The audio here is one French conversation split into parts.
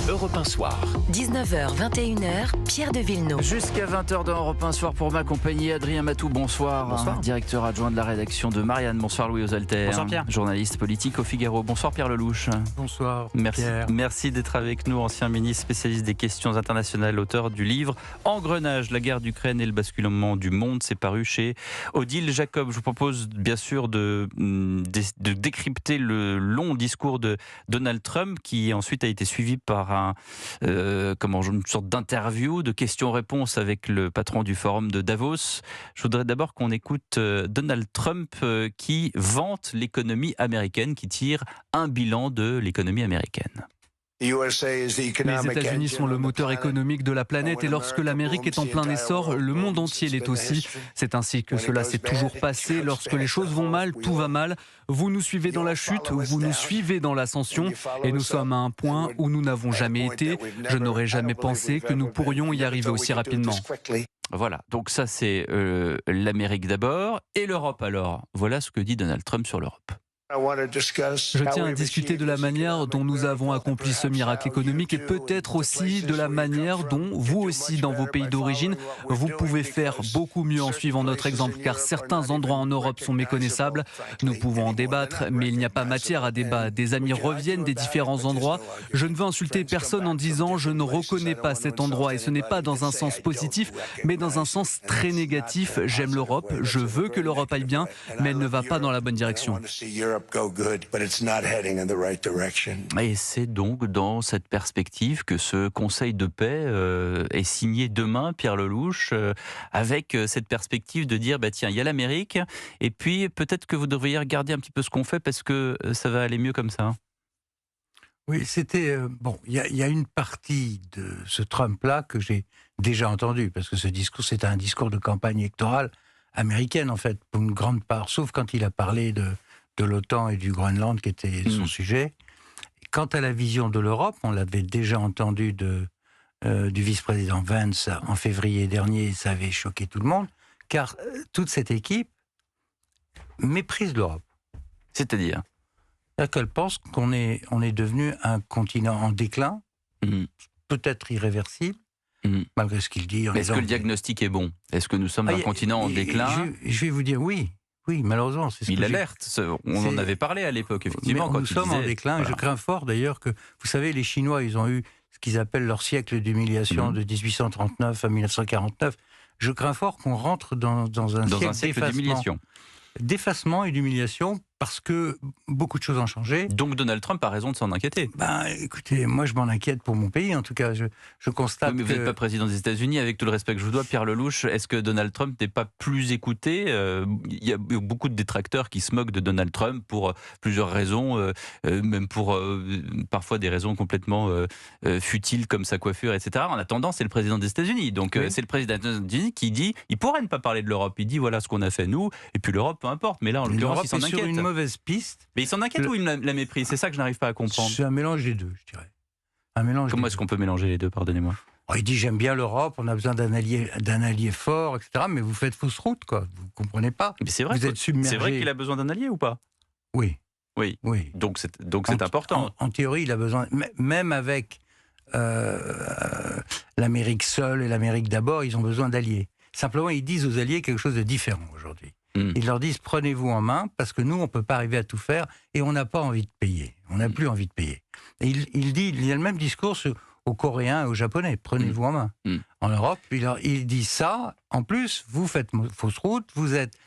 Europe 1 Soir. 19h, 21h, Pierre de Villeneuve. Jusqu'à 20h dans Europe 1 Soir pour m'accompagner. Adrien Matou, bonsoir. Bonsoir. Directeur adjoint de la rédaction de Marianne. Bonsoir Louis Osalter. Bonsoir Pierre. Journaliste politique au Figaro. Bonsoir Pierre Lelouch. Bonsoir Pierre. Merci d'être avec nous, ancien ministre spécialiste des questions internationales, auteur du livre Engrenage, la guerre d'Ukraine et le basculement du monde. C'est paru chez Odile Jacob. Je vous propose bien sûr de décrypter le long discours de Donald Trump qui ensuite a été suivi par une sorte d'interview, de questions-réponses avec le patron du forum de Davos. Je voudrais d'abord qu'on écoute Donald Trump qui vante l'économie américaine, qui tire un bilan de l'économie américaine. Les États-Unis sont le moteur économique de la planète et lorsque l'Amérique est en plein essor, le monde entier l'est aussi. C'est ainsi que cela s'est toujours passé. Lorsque les choses vont mal, tout va mal. Vous nous suivez dans la chute, vous nous suivez dans l'ascension et nous sommes à un point où nous n'avons jamais été. Je n'aurais jamais pensé que nous pourrions y arriver aussi rapidement. Voilà, donc ça c'est l'Amérique d'abord et l'Europe alors. Voilà ce que dit Donald Trump sur l'Europe. Je tiens à discuter de la manière dont nous avons accompli ce miracle économique et peut-être aussi de la manière dont vous aussi dans vos pays d'origine, vous pouvez faire beaucoup mieux en suivant notre exemple car certains endroits en Europe sont méconnaissables. Nous pouvons en débattre mais il n'y a pas matière à débat. Des amis reviennent des différents endroits. Je ne veux insulter personne en disant je ne reconnais pas cet endroit et ce n'est pas dans un sens positif mais dans un sens très négatif. J'aime l'Europe, je veux que l'Europe aille bien mais elle ne va pas dans la bonne direction. Et c'est donc dans cette perspective que ce Conseil de paix est signé demain, Pierre Lelouch, avec cette perspective de dire, tiens, il y a l'Amérique, et puis peut-être que vous devriez regarder un petit peu ce qu'on fait, parce que ça va aller mieux comme ça. Oui, c'était... il y a une partie de ce Trump-là que j'ai déjà entendu, parce que ce discours, c'était un discours de campagne électorale américaine, en fait, pour une grande part, sauf quand il a parlé de l'OTAN et du Groenland, qui était son sujet. Quant à la vision de l'Europe, on l'avait déjà entendu du vice-président Vance en février dernier, ça avait choqué tout le monde, car toute cette équipe méprise l'Europe. C'est-à-dire qu'elle pense qu'on est devenu un continent en déclin, peut-être irréversible, malgré ce qu'il dit. Est-ce que le diagnostic est bon? Est-ce que nous sommes un continent en déclin? Je vais vous dire oui. Oui, malheureusement, c'est ce il alerte. On en avait parlé à l'époque, effectivement. Quand nous sommes en déclin. Voilà. Je crains fort, d'ailleurs, que... Vous savez, les Chinois, ils ont eu ce qu'ils appellent leur siècle d'humiliation de 1839 à 1949. Je crains fort qu'on rentre dans un siècle d'effacement et d'humiliation, parce que beaucoup de choses ont changé. Donc Donald Trump a raison de s'en inquiéter. Écoutez, moi je m'en inquiète pour mon pays, en tout cas, je constate mais vous n'êtes pas président des États-Unis, avec tout le respect que je vous dois, Pierre Lelouch, est-ce que Donald Trump n'est pas plus écouté? Il y a beaucoup de détracteurs qui se moquent de Donald Trump pour plusieurs raisons, même pour parfois des raisons complètement futiles comme sa coiffure, etc. En attendant, c'est le président des États-Unis, donc c'est le président des États-Unis qui dit, il pourrait ne pas parler de l'Europe, il dit voilà ce qu'on a fait nous, et puis l'Europe, peu importe, mais là en l'occurrence il s'en inquiète. Sur une mauvaise piste. Mais il s'en inquiète ou il la méprise? C'est ça que je n'arrive pas à comprendre. C'est un mélange des deux, je dirais. Comment est-ce qu'on peut mélanger les deux, pardonnez-moi? Il dit j'aime bien l'Europe, on a besoin d'un allié fort, etc. Mais vous faites fausse route, quoi. Vous comprenez pas. Mais c'est vrai. Vous êtes submergé. C'est vrai qu'il a besoin d'un allié ou pas? Oui. Donc c'est important. En théorie, il a besoin. Même avec l'Amérique seule et l'Amérique d'abord, ils ont besoin d'alliés. Simplement, ils disent aux alliés quelque chose de différent aujourd'hui. Ils leur disent prenez-vous en main parce que nous on peut pas arriver à tout faire et on n'a pas envie de payer. On n'a plus envie de payer. Et il y a le même discours aux Coréens et aux Japonais. Prenez-vous en main. En Europe, il dit ça. En plus, vous faites fausse route. Vous êtes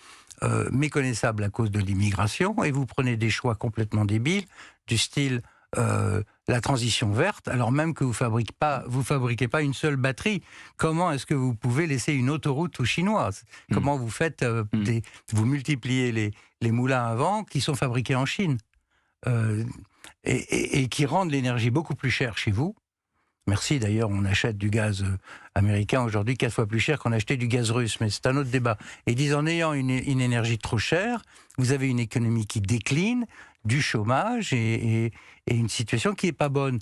méconnaissable à cause de l'immigration et vous prenez des choix complètement débiles du style la transition verte, alors même que vous fabriquez pas une seule batterie. Comment est-ce que vous pouvez laisser une autoroute aux Chinois? Comment vous faites vous multipliez les moulins à vent qui sont fabriqués en Chine et qui rendent l'énergie beaucoup plus chère chez vous. Merci, d'ailleurs, on achète du gaz américain aujourd'hui 4 fois plus cher qu'on achetait du gaz russe, mais c'est un autre débat. Et ils disent, en ayant une énergie trop chère, vous avez une économie qui décline, du chômage et une situation qui n'est pas bonne.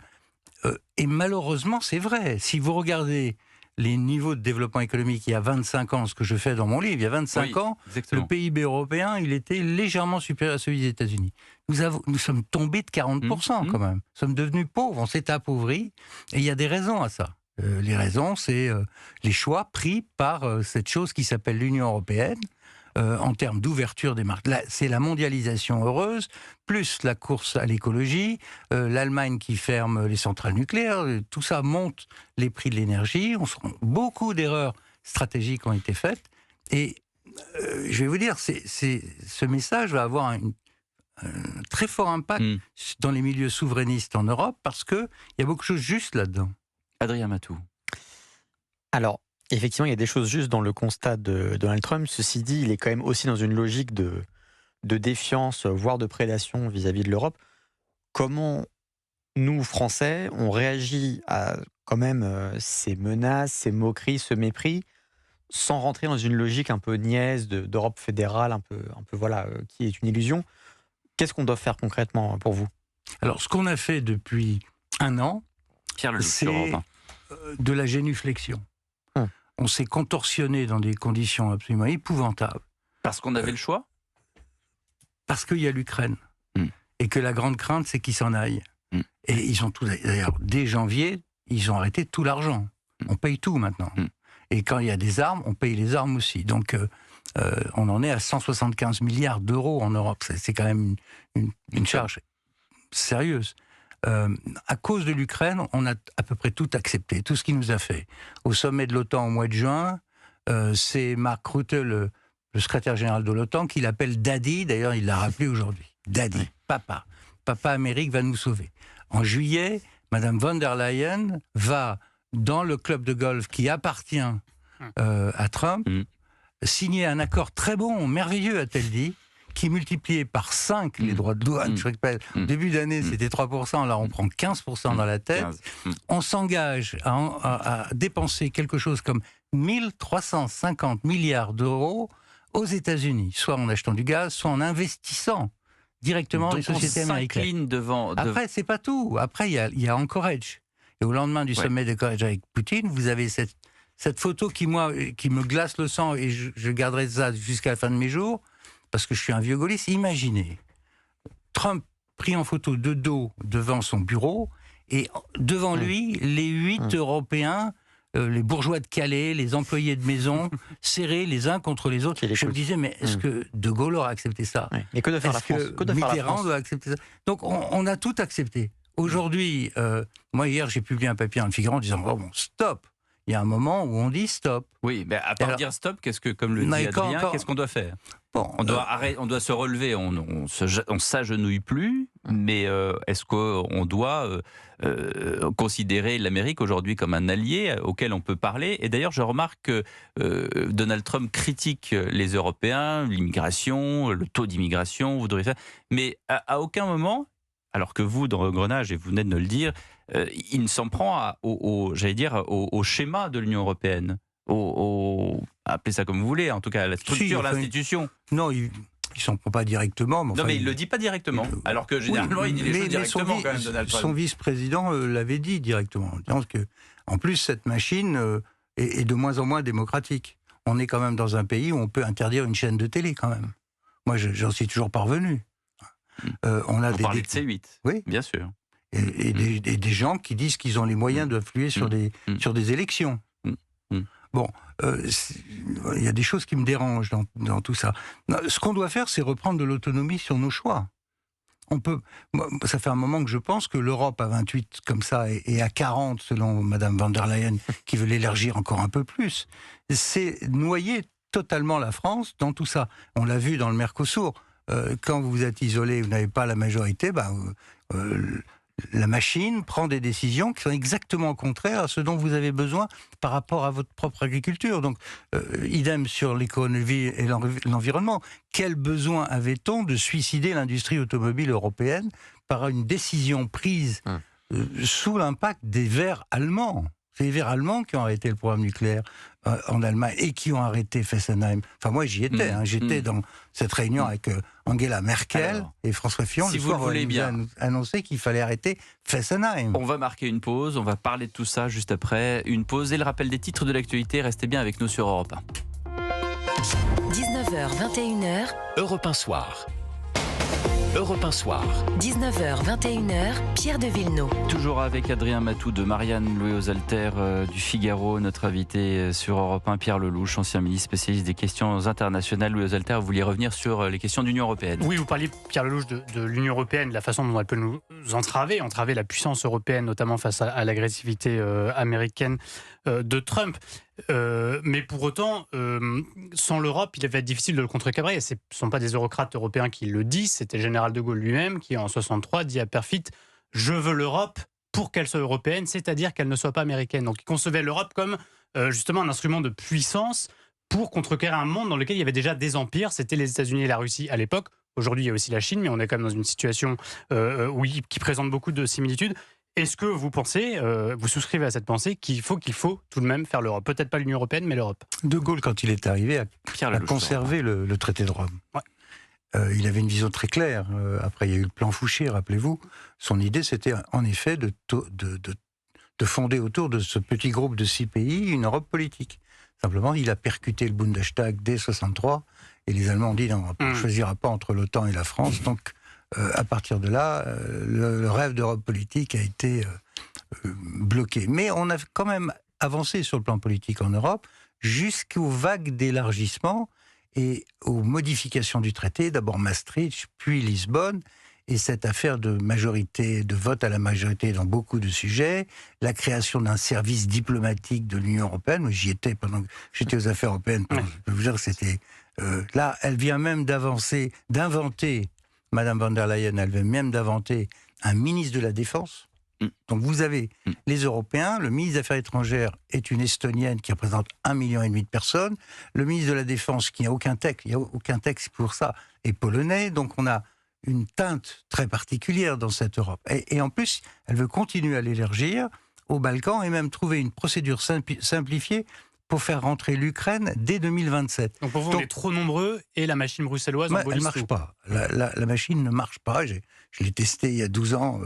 Et malheureusement, c'est vrai. Si vous regardez les niveaux de développement économique il y a 25 ans, ce que je fais dans mon livre, il y a 25 ans, exactement. le PIB européen, il était légèrement supérieur à celui des États-Unis. Nous sommes tombés de 40% quand même. Nous sommes devenus pauvres, on s'est appauvris, et il y a des raisons à ça. Les raisons, c'est les choix pris par cette chose qui s'appelle l'Union européenne, en termes d'ouverture des marchés. C'est la mondialisation heureuse, plus la course à l'écologie, l'Allemagne qui ferme les centrales nucléaires, tout ça monte les prix de l'énergie. Beaucoup d'erreurs stratégiques ont été faites. Et je vais vous dire, ce message va avoir un très fort impact dans les milieux souverainistes en Europe, parce qu'il y a beaucoup de choses justes là-dedans. Adrien Matou. Alors, effectivement, il y a des choses justes dans le constat de Donald Trump. Ceci dit, il est quand même aussi dans une logique de défiance, voire de prédation vis-à-vis de l'Europe. Comment nous, Français, on réagit à quand même ces menaces, ces moqueries, ce mépris, sans rentrer dans une logique un peu niaise d'Europe fédérale, un peu voilà, qui est une illusion. Qu'est-ce qu'on doit faire concrètement pour vous? Alors, ce qu'on a fait depuis un an, c'est de la génuflexion. On s'est contorsionné dans des conditions absolument épouvantables. Parce qu'on avait le choix? Parce qu'il y a l'Ukraine. Et que la grande crainte, c'est qu'ils s'en aillent. Et ils ont tout. D'ailleurs, dès janvier, ils ont arrêté tout l'argent. On paye tout maintenant. Et quand il y a des armes, on paye les armes aussi. Donc, on en est à 175 milliards d'euros en Europe. C'est quand même une charge sérieuse. À cause de l'Ukraine, on a à peu près tout accepté, tout ce qu'il nous a fait. Au sommet de l'OTAN au mois de juin, c'est Mark Rutte, le secrétaire général de l'OTAN, qui l'appelle Daddy. D'ailleurs, il l'a rappelé aujourd'hui. Daddy, papa. Papa Amérique va nous sauver. En juillet, Madame von der Leyen va, dans le club de golf qui appartient à Trump, signer un accord très bon, merveilleux, a-t-elle dit, qui multiplié par 5 les droits de douane. Je rappelle, début d'année, c'était 3%, là on prend 15% dans la tête. On s'engage à dépenser quelque chose comme 1350 milliards d'euros aux États-Unis, soit en achetant du gaz, soit en investissant directement dans les sociétés américaines. Après, c'est pas tout. Après, il y a Anchorage. Et au lendemain du sommet d'Anchorage avec Poutine, vous avez cette photo qui me glace le sang, et je garderai ça jusqu'à la fin de mes jours, parce que je suis un vieux gaulliste. Imaginez, Trump pris en photo de dos devant son bureau, et devant lui, les 8 Européens, les bourgeois de Calais, les employés de maison, serrés les uns contre les autres. Je me disais, mais est-ce que De Gaulle aura accepté ça? Mais que doit faire la France? Mitterrand doit accepter ça? Donc on a tout accepté. Aujourd'hui, moi hier j'ai publié un papier dans le Figaro en disant, bon, stop. Il y a un moment où on dit stop. Oui, mais à part dire stop, comme le dit Adrien, qu'est-ce qu'on doit faire? Bon, on doit se relever, on s'agenouille plus, mais est-ce qu'on doit considérer l'Amérique aujourd'hui comme un allié auquel on peut parler? Et d'ailleurs, je remarque que Donald Trump critique les Européens, l'immigration, le taux d'immigration, vous devriez faire, mais à aucun moment, alors que vous, dans Engrenage, et vous venez de nous le dire, il ne s'en prend au schéma de l'Union européenne, appelez ça comme vous voulez, en tout cas la structure, l'institution. Non, il ne s'en prend pas directement. Mais mais il ne le dit pas directement, alors que généralement il dit les choses directement quand même, Donald Trump. Son vice-président l'avait dit directement, en disant que, en plus, cette machine est de moins en moins démocratique. On est quand même dans un pays où on peut interdire une chaîne de télé quand même. Moi, j'en suis toujours parvenu. On parlait de C8, oui, bien sûr. Et des gens qui disent qu'ils ont les moyens d'influer sur des élections. Bon, il y a des choses qui me dérangent dans tout ça. Ce qu'on doit faire, c'est reprendre de l'autonomie sur nos choix. Ça fait un moment que je pense que l'Europe à 28 comme ça et à 40 selon Madame von der Leyen qui veut l'élargir encore un peu plus, c'est noyer totalement la France dans tout ça. On l'a vu dans le Mercosur. Quand vous êtes isolé, vous n'avez pas la majorité, la machine prend des décisions qui sont exactement contraires à ce dont vous avez besoin par rapport à votre propre agriculture. Donc, idem sur l'économie et l'environnement. Quel besoin avait-on de suicider l'industrie automobile européenne par une décision prise sous l'impact des Verts allemands? C'est les Verts allemands qui ont arrêté le programme nucléaire en Allemagne et qui ont arrêté Fessenheim. Enfin, moi, j'y étais. J'étais dans cette réunion avec Angela Merkel et François Fillon. Si le vous le soir, voulez nous bien, a annoncé qu'il fallait arrêter Fessenheim. On va marquer une pause, on va parler de tout ça juste après. Une pause et le rappel des titres de l'actualité. Restez bien avec nous sur Europe 1. 19h, 21h, Europe 1 Soir. Europe 1 Soir. 19h, 21h, Pierre de Villeneuve. Toujours avec Adrien Matou de Marianne Louis aux Alters du Figaro, notre invité sur Europe 1, Pierre Lelouch, ancien ministre spécialiste des questions internationales. Louis aux Alters, vous vouliez revenir sur les questions d'Union européenne. Oui, vous parliez, Pierre Lelouch, de l'Union européenne, de la façon dont elle peut nous entraver la puissance européenne, notamment face à l'agressivité américaine de Trump. Mais pour autant, sans l'Europe, il va être difficile de le contrecarrer. Ce ne sont pas des eurocrates européens qui le disent, c'était le général de Gaulle lui-même qui, en 63, dit à Perfit « Je veux l'Europe pour qu'elle soit européenne, c'est-à-dire qu'elle ne soit pas américaine ». Donc il concevait l'Europe comme justement un instrument de puissance pour contrecarrer un monde dans lequel il y avait déjà des empires. C'était les États-Unis et la Russie à l'époque. Aujourd'hui, il y a aussi la Chine, mais on est quand même dans une situation qui présente beaucoup de similitudes. Est-ce que vous pensez, vous souscrivez à cette pensée qu'il faut tout de même faire l'Europe? Peut-être pas l'Union européenne, mais l'Europe. De Gaulle, quand il est arrivé, a conservé le traité de Rome. Ouais. Il avait une vision très claire. Après, il y a eu le plan Fouché, rappelez-vous. Son idée, c'était en effet de fonder autour de ce petit groupe de 6 pays une Europe politique. Simplement, il a percuté le Bundestag dès 63, et les Allemands ont dit non, on ne choisira pas entre l'OTAN et la France. Donc, à partir de là, le rêve d'Europe politique a été bloqué. Mais on a quand même avancé sur le plan politique en Europe jusqu'aux vagues d'élargissement et aux modifications du traité, d'abord Maastricht, puis Lisbonne, et cette affaire de majorité, de vote à la majorité dans beaucoup de sujets, la création d'un service diplomatique de l'Union européenne. Moi, j'y étais pendant que j'étais aux affaires européennes. Je peux vous dire, c'était là, elle vient même d'inventer. Madame von der Leyen, elle vient même d'inventer un ministre de la Défense. Donc vous avez les Européens, le ministre des Affaires étrangères est une Estonienne qui représente 1,5 million de personnes, le ministre de la Défense, qui n'a aucun texte, il n'y a aucun texte pour ça, est polonais, donc on a une teinte très particulière dans cette Europe. Et en plus, elle veut continuer à l'élargir aux Balkans et même trouver une procédure simplifiée pour faire rentrer l'Ukraine dès 2027. Donc pour vous, on est trop nombreux et la machine bruxelloise elle ne marche pas. La machine ne marche pas. Je l'ai testé il y a 12 ans.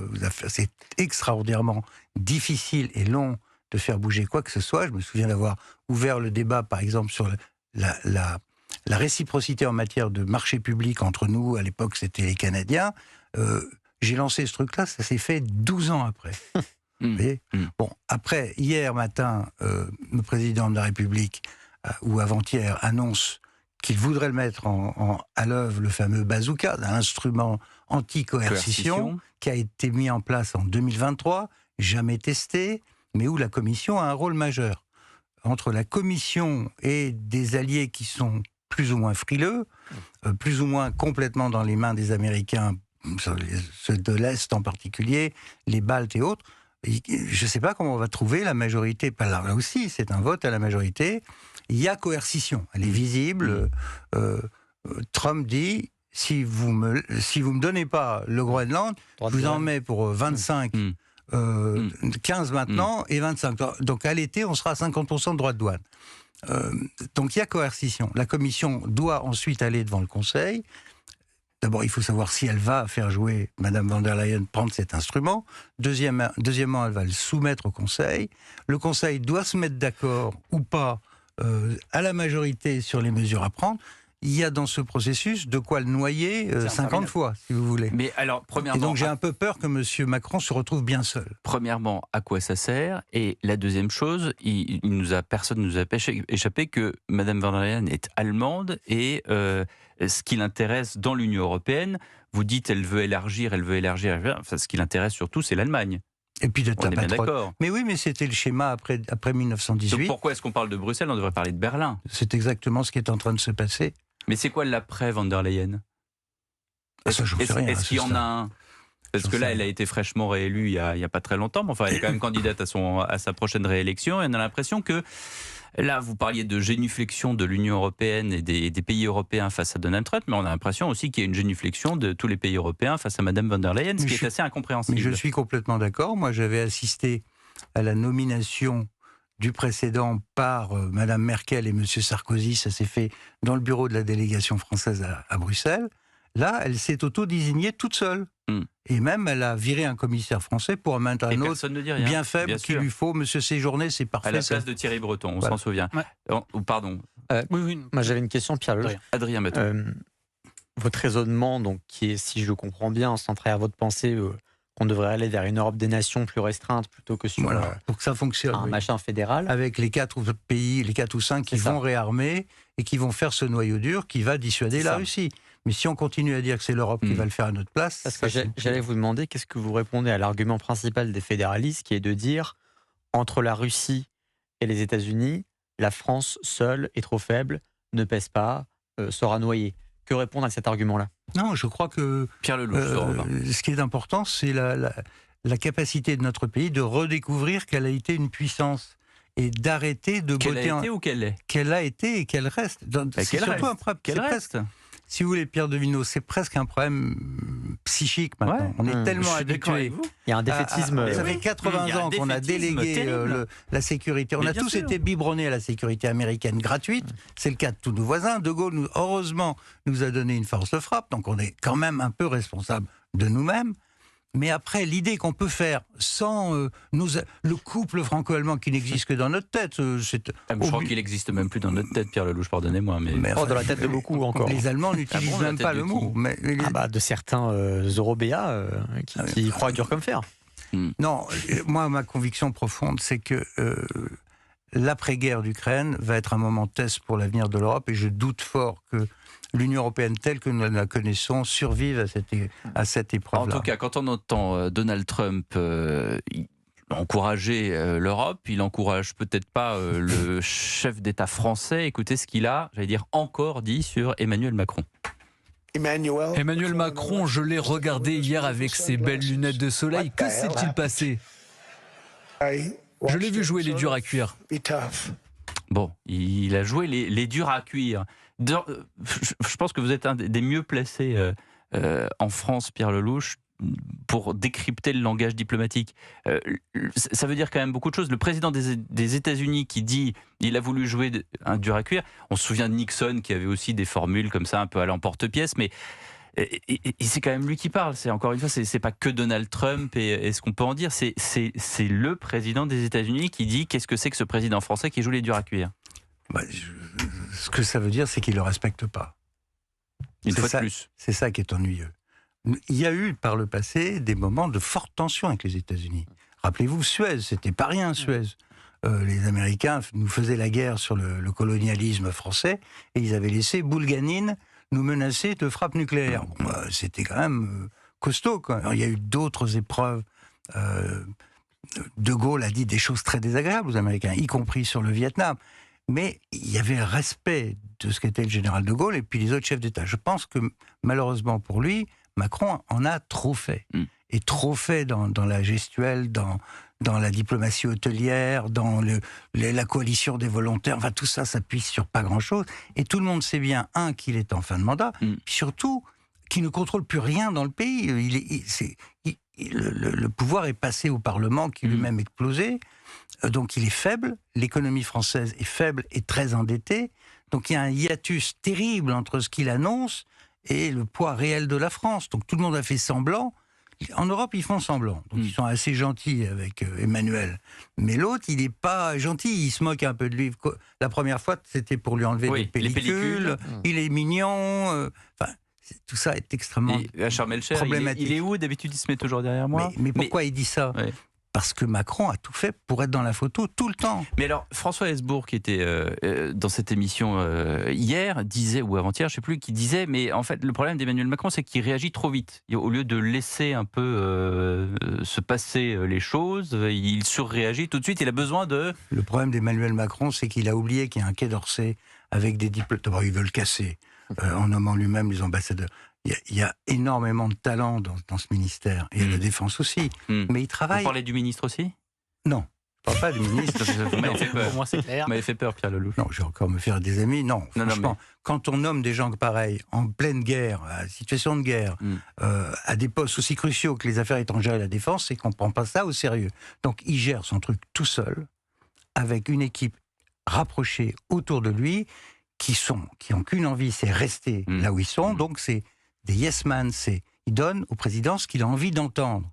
C'est extraordinairement difficile et long de faire bouger quoi que ce soit. Je me souviens d'avoir ouvert le débat, par exemple, sur la réciprocité en matière de marché public entre nous. À l'époque, c'était les Canadiens. J'ai lancé ce truc-là, ça s'est fait 12 ans après. Bon, après, hier matin, le président de la République, ou avant-hier, annonce qu'il voudrait le mettre à l'œuvre, le fameux bazooka, un instrument anti-coercition qui a été mis en place en 2023, jamais testé, mais où la Commission a un rôle majeur. Entre la Commission et des alliés qui sont plus ou moins frileux, plus ou moins complètement dans les mains des Américains, ceux de l'Est en particulier, les Baltes et autres, je ne sais pas comment on va trouver la majorité. Là aussi, c'est un vote à la majorité. Il y a coercition, elle est visible. Trump dit, si vous me donnez pas le Groenland, je vous en mets pour 25, 15 maintenant et 25. Donc à l'été, on sera à 50% de droits de douane. Donc il y a coercition. La Commission doit ensuite aller devant le Conseil. D'abord, il faut savoir si elle va faire jouer Madame von der Leyen, prendre cet instrument. Deuxièmement, elle va le soumettre au Conseil. Le Conseil doit se mettre d'accord ou pas à la majorité sur les mesures à prendre. Il y a dans ce processus de quoi le noyer 50 fois, si vous voulez. Mais alors, premièrement, et donc j'ai un peu peur que M. Macron se retrouve bien seul. Premièrement, à quoi ça sert? Et la deuxième chose, personne ne nous a échappé que Mme von der Leyen est allemande et ce qui l'intéresse dans l'Union européenne, vous dites elle veut élargir. Enfin, ce qui l'intéresse surtout, c'est l'Allemagne. Et puis d'être on est bien d'accord. Mais oui, mais c'était le schéma après 1918. Donc pourquoi est-ce qu'on parle de Bruxelles? On devrait parler de Berlin. C'est exactement ce qui est en train de se passer. Mais c'est quoi l'après von der Leyen? Est-ce qu'il y en a un? Parce que là, elle a été fraîchement réélue il y a pas très longtemps, mais enfin, elle est quand même candidate à sa prochaine réélection, et on a l'impression que, là, vous parliez de génuflexion de l'Union européenne et des pays européens face à Donald Trump, mais on a l'impression aussi qu'il y a une génuflexion de tous les pays européens face à Madame von der Leyen, ce qui est assez incompréhensible. Mais je suis complètement d'accord. Moi, j'avais assisté à la nomination du précédent par Madame Merkel et Monsieur Sarkozy, ça s'est fait dans le bureau de la délégation française à Bruxelles. Là, elle s'est auto-désignée toute seule. Et même, elle a viré un commissaire français pour en mettre un autre bien faible qu'il lui faut. Monsieur Séjourné, c'est parfait. À la place de Thierry Breton, on s'en souvient. Ouais. Pardon. Oui. Moi, j'avais une question, Pierre Lelouch. Adrien Bateau. Votre raisonnement, donc, qui est, si je comprends bien, centré à votre pensée, qu'on devrait aller vers une Europe des nations plus restreinte plutôt que sur pour que ça fonctionne, un machin fédéral. Avec les 4 pays, les 4 ou 5 qui vont réarmer et qui vont faire ce noyau dur qui va dissuader la Russie. Mais si on continue à dire que c'est l'Europe qui va le faire à notre place... Parce que j'allais vous demander, qu'est-ce que vous répondez à l'argument principal des fédéralistes, qui est de dire, entre la Russie et les États-Unis, la France seule est trop faible, ne pèse pas, sera noyée. Que répondre à cet argument-là? Non, je crois que Pierre Lelouch, ce qui est important, c'est la capacité de notre pays de redécouvrir qu'elle a été une puissance et d'arrêter de botter... Qu'elle a été ou qu'elle est? Qu'elle a été et qu'elle reste. C'est surtout un problème. Qu'elle reste. Si vous voulez, Pierre de Villeneuve, c'est presque un problème psychique maintenant. Ouais. On est tellement habitués. Il y a un défaitisme. Ça fait 80 ans qu'on a délégué la sécurité. On a tous été biberonnés à la sécurité américaine gratuite. C'est le cas de tous nos voisins. De Gaulle, heureusement, nous a donné une force de frappe. Donc on est quand même un peu responsable de nous-mêmes. Mais après, l'idée qu'on peut faire sans le couple franco-allemand qui n'existe que dans notre tête... je crois qu'il n'existe même plus dans notre tête, Pierre Lelouch, pardonnez-moi. Mais dans la tête de beaucoup encore. Les Allemands n'utilisent même pas le mot. De certains Européens qui croient dur comme fer. Non, moi, ma conviction profonde, c'est que l'après-guerre d'Ukraine va être un moment test pour l'avenir de l'Europe, et je doute fort que l'Union européenne telle que nous la connaissons survive à cette épreuve-là. En tout cas, quand on entend Donald Trump encourager l'Europe, il encourage peut-être pas le chef d'État français. Écoutez ce qu'il a, encore dit sur Emmanuel Macron. Emmanuel Macron, je l'ai regardé hier avec ses belles lunettes de soleil. Que s'est-il passé? Je l'ai vu jouer les durs à cuire. Bon, il a joué les durs à cuire. Je pense que vous êtes un des mieux placés en France, Pierre Lelouch, pour décrypter le langage diplomatique. Ça veut dire quand même beaucoup de choses. Le président des États-Unis qui dit il a voulu jouer un dur à cuire. On se souvient de Nixon qui avait aussi des formules comme ça un peu à l'emporte-pièce, mais et c'est quand même lui qui parle. C'est encore une fois, c'est pas que Donald Trump et ce qu'on peut en dire. C'est le président des États-Unis qui dit qu'est-ce que c'est que ce président français qui joue les durs à cuire. Ce que ça veut dire, c'est qu'il ne le respecte pas. Une fois de plus. C'est ça qui est ennuyeux. Il y a eu par le passé des moments de forte tension avec les États-Unis. Rappelez-vous Suez, c'était pas rien Suez. Les Américains nous faisaient la guerre sur le colonialisme français et ils avaient laissé Boulganine nous menacer de frappe nucléaire. C'était quand même costaud. Alors, il y a eu d'autres épreuves. De Gaulle a dit des choses très désagréables aux Américains, y compris sur le Vietnam. Mais il y avait un respect de ce qu'était le général de Gaulle et puis les autres chefs d'État. Je pense que malheureusement pour lui, Macron en a trop fait. Et trop fait dans la gestuelle, dans la diplomatie hôtelière, dans la coalition des volontaires. Enfin, tout ça s'appuie sur pas grand-chose. Et tout le monde sait bien, qu'il est en fin de mandat, puis surtout qu'il ne contrôle plus rien dans le pays. Le pouvoir est passé au Parlement, qui lui-même explosé. Donc il est faible, l'économie française est faible et très endettée, donc il y a un hiatus terrible entre ce qu'il annonce et le poids réel de la France. Donc tout le monde a fait semblant. En Europe, ils font semblant. Donc ils sont assez gentils avec Emmanuel. Mais l'autre, il n'est pas gentil, il se moque un peu de lui. La première fois, c'était pour lui enlever des pellicules. Il est mignon. Tout ça est extrêmement problématique. Il est où? D'habitude, il se met toujours derrière moi. Mais pourquoi il dit ça? Parce que Macron a tout fait pour être dans la photo tout le temps. Mais alors, François Hesbourg, qui était dans cette émission hier, disait, ou avant-hier, je ne sais plus, qui disait, mais en fait, le problème d'Emmanuel Macron, c'est qu'il réagit trop vite. Au lieu de laisser un peu se passer les choses, il surréagit tout de suite, il a besoin de... Le problème d'Emmanuel Macron, c'est qu'il a oublié qu'il y a un Quai d'Orsay avec des diplômes. D'abord, ils veulent le casser, en nommant lui-même les ambassadeurs. Il y a énormément de talent dans ce ministère, et la défense aussi. Mais il travaille... Vous parlez du ministre aussi? Non, je ne parle pas du ministre. Pour moi, c'est clair. Vous m'avez fait peur, Pierre Lelouch. Non, je vais encore me faire des amis. Non, franchement, quand on nomme des gens pareils, en pleine guerre, à situation de guerre, à des postes aussi cruciaux que les affaires étrangères et la défense, c'est qu'on ne prend pas ça au sérieux. Donc, il gère son truc tout seul, avec une équipe rapprochée autour de lui, qui ont qu'une envie, c'est rester là où ils sont. Donc c'est des yes man, il donne au président ce qu'il a envie d'entendre.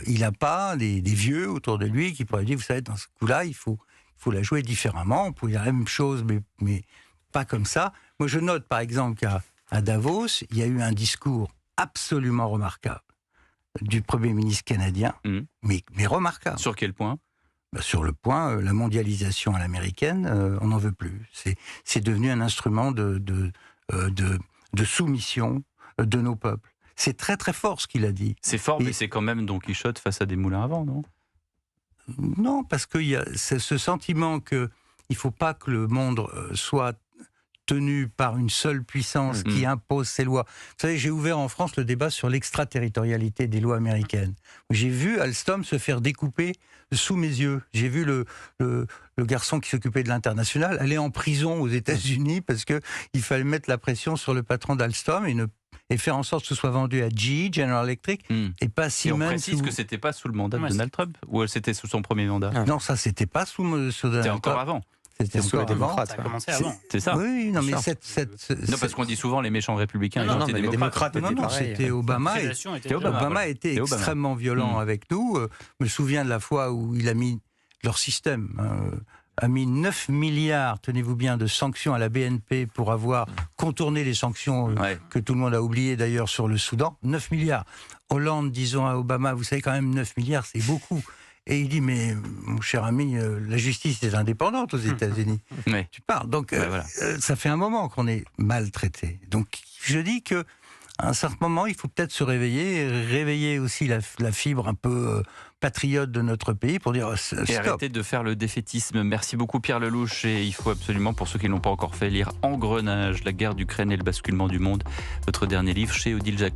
Il n'a pas des vieux autour de lui qui pourraient dire, vous savez, dans ce coup-là, il faut la jouer différemment. On peut dire la même chose, mais pas comme ça. Moi, je note, par exemple, qu'à Davos, il y a eu un discours absolument remarquable du Premier ministre canadien, mais remarquable. Sur quel point ? Sur le point, la mondialisation à l'américaine, on n'en veut plus. C'est devenu un instrument de soumission de nos peuples. C'est très très fort ce qu'il a dit. C'est fort, mais c'est quand même Don Quichotte face à des moulins à vent, non ? Non, parce qu'il y a ce sentiment qu'il ne faut pas que le monde soit tenu par une seule puissance qui impose ses lois. Vous savez, j'ai ouvert en France le débat sur l'extraterritorialité des lois américaines. J'ai vu Alstom se faire découper sous mes yeux. J'ai vu le garçon qui s'occupait de l'international aller en prison aux États-Unis parce qu'il fallait mettre la pression sur le patron d'Alstom et faire en sorte que ce soit vendu à GE, General Electric, et pas Siemens. Et on précise que c'était pas sous le mandat de Donald Trump, ou c'était sous son premier mandat ? Non, ça c'était pas sous Donald Trump. C'était encore avant. C'était sous les démocrates. Ça a commencé avant. C'est ça. Oui, non, mais non, parce qu'on dit souvent les méchants républicains, non, ils étaient les démocrates. démocrates étaient c'était Obama. Obama était Obama. extrêmement violent avec nous. Je me souviens de la fois où il a mis leur système, a mis 9 milliards, tenez-vous bien, de sanctions à la BNP pour avoir contourné les sanctions que tout le monde a oubliées d'ailleurs sur le Soudan. 9 milliards. Hollande, disons à Obama, vous savez quand même 9 milliards, c'est beaucoup. Et il dit, mais mon cher ami, la justice est indépendante aux États-Unis. Tu parles. Donc, voilà. Ça fait un moment qu'on est maltraité. Donc, je dis que à un certain moment, il faut peut-être se réveiller aussi la fibre un peu patriote de notre pays pour dire stop. Et arrêter de faire le défaitisme. Merci beaucoup Pierre Lelouch. Et il faut absolument, pour ceux qui ne l'ont pas encore fait, lire Engrenage, la guerre d'Ukraine et le basculement du monde, votre dernier livre chez Odile Jacob.